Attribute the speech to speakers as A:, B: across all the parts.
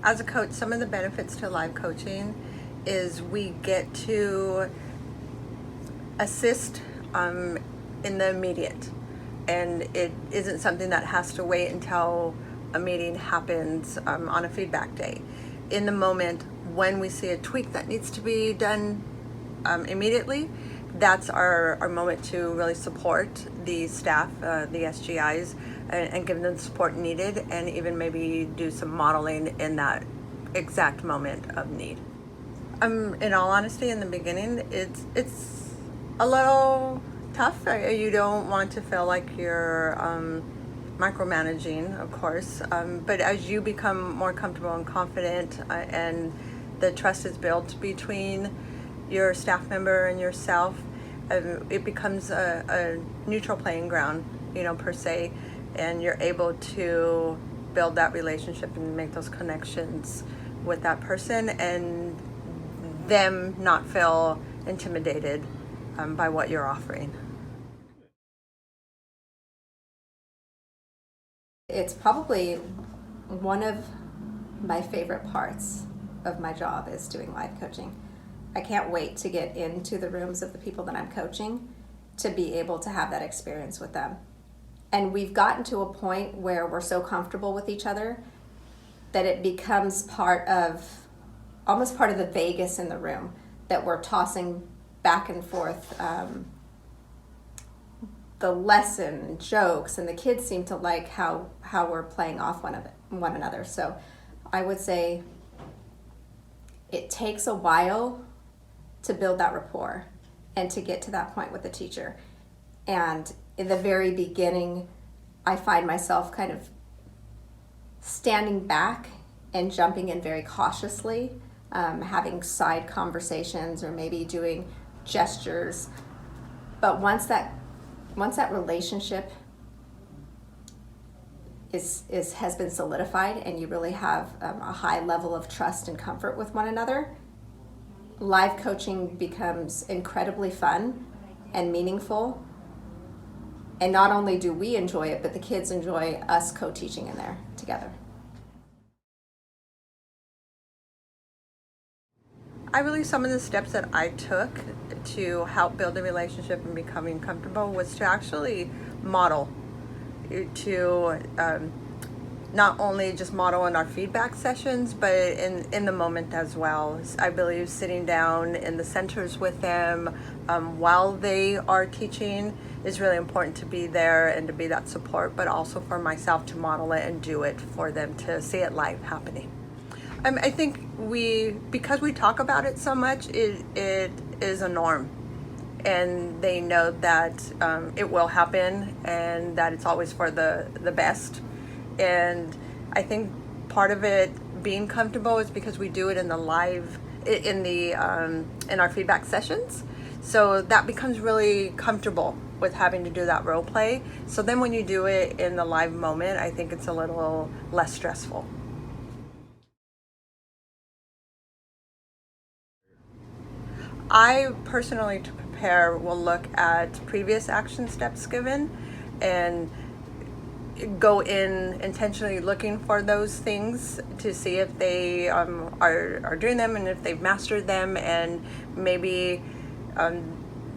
A: As a coach, some of the benefits to live coaching is we get to assist in the immediate, and it isn't something that has to wait until a meeting happens on a feedback day. In the moment, when we see a tweak that needs to be done immediately, that's our moment to really support the staff, the SGIs, and give them the support needed, and even maybe do some modeling in that exact moment of need. In all honesty, in the beginning, it's a little tough. You don't want to feel like you're micromanaging, of course, but as you become more comfortable and confident, and the trust is built between your staff member and yourself, it becomes a neutral playing ground, per se, and you're able to build that relationship and make those connections with that person, and them not feel intimidated by what you're offering.
B: It's probably one of my favorite parts of my job is doing live coaching. I can't wait to get into the rooms of the people that I'm coaching to be able to have that experience with them. And we've gotten to a point where we're so comfortable with each other that it becomes almost part of the Vegas in the room, that we're tossing back and forth the lesson jokes, and the kids seem to like how we're playing off one another. So I would say it takes a while to build that rapport and to get to that point with the teacher. And in the very beginning, I find myself kind of standing back and jumping in very cautiously, having side conversations or maybe doing gestures. But once that relationship has been solidified and you really have a high level of trust and comfort with one another, live coaching becomes incredibly fun and meaningful. And not only do we enjoy it, but the kids enjoy us co-teaching in there together.
A: I believe some of the steps that I took to help build a relationship and becoming comfortable was to actually model, to not only just model in our feedback sessions, but in the moment as well. I believe sitting down in the centers with them while they are teaching is really important, to be there and to be that support, but also for myself to model it and do it for them to see it live happening. I think because we talk about it so much, it is a norm, and they know that it will happen and that it's always for the best. And I think part of it being comfortable is because we do it in the live, in our feedback sessions. So that becomes really comfortable with having to do that role play. So then when you do it in the live moment, I think it's a little less stressful. I personally, to prepare, will look at previous action steps given and go in intentionally looking for those things to see if they are doing them and if they've mastered them, and maybe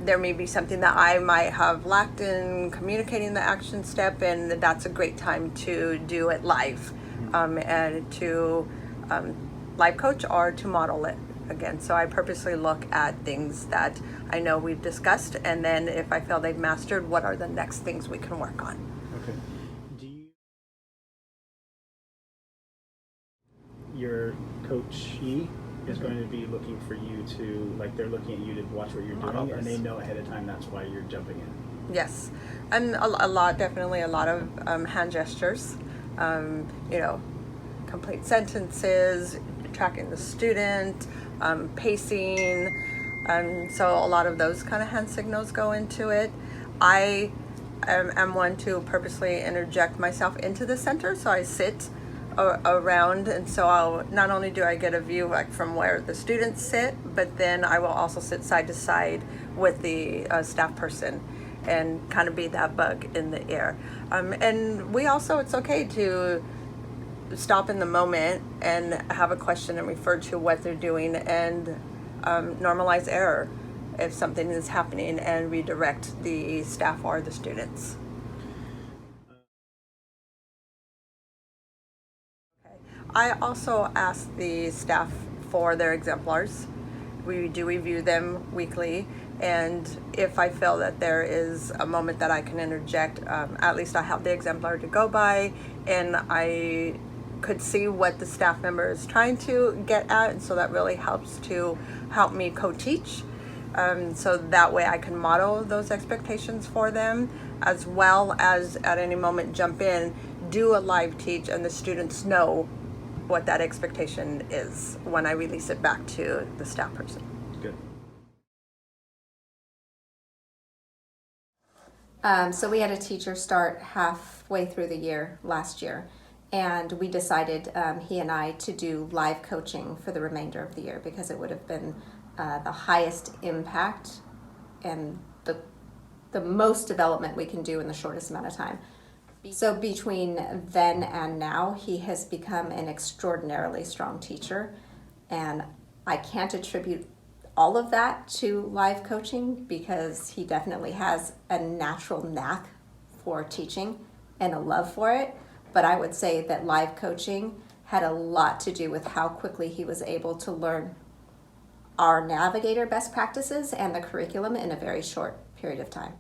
A: there may be something that I might have lacked in communicating the action step, and that's a great time to do it live, and to live coach or to model it again. So I purposely look at things that I know we've discussed, and then if I feel they've mastered, what are the next things we can work on.
C: Okay. Your coachee is going to be looking for you to, like, they're looking at you to watch what you're doing, and they know ahead of time that's why you're jumping in.
A: Yes, and definitely a lot of hand gestures, complete sentences, tracking the student, pacing, so a lot of those kind of hand signals go into it. I am one to purposely interject myself into the center, so I sit around, and so not only do I get a view like from where the students sit, but then I will also sit side to side with the staff person and kind of be that bug in the ear. And we also, it's okay to stop in the moment and have a question and refer to what they're doing, and normalize error if something is happening, and redirect the staff or the students. I also ask the staff for their exemplars. We do review them weekly, and if I feel that there is a moment that I can interject, at least I have the exemplar to go by, and I could see what the staff member is trying to get at, and so that really helps to help me co-teach. So that way I can model those expectations for them, as well as at any moment jump in, do a live teach, and the students know what that expectation is when I release it back to the staff person.
C: Good.
B: So we had a teacher start halfway through the year last year, and we decided, he and I, to do live coaching for the remainder of the year, because it would have been the highest impact and the most development we can do in the shortest amount of time. So between then and now, he has become an extraordinarily strong teacher, and I can't attribute all of that to live coaching, because he definitely has a natural knack for teaching and a love for it. But I would say that live coaching had a lot to do with how quickly he was able to learn our Navigator best practices and the curriculum in a very short period of time.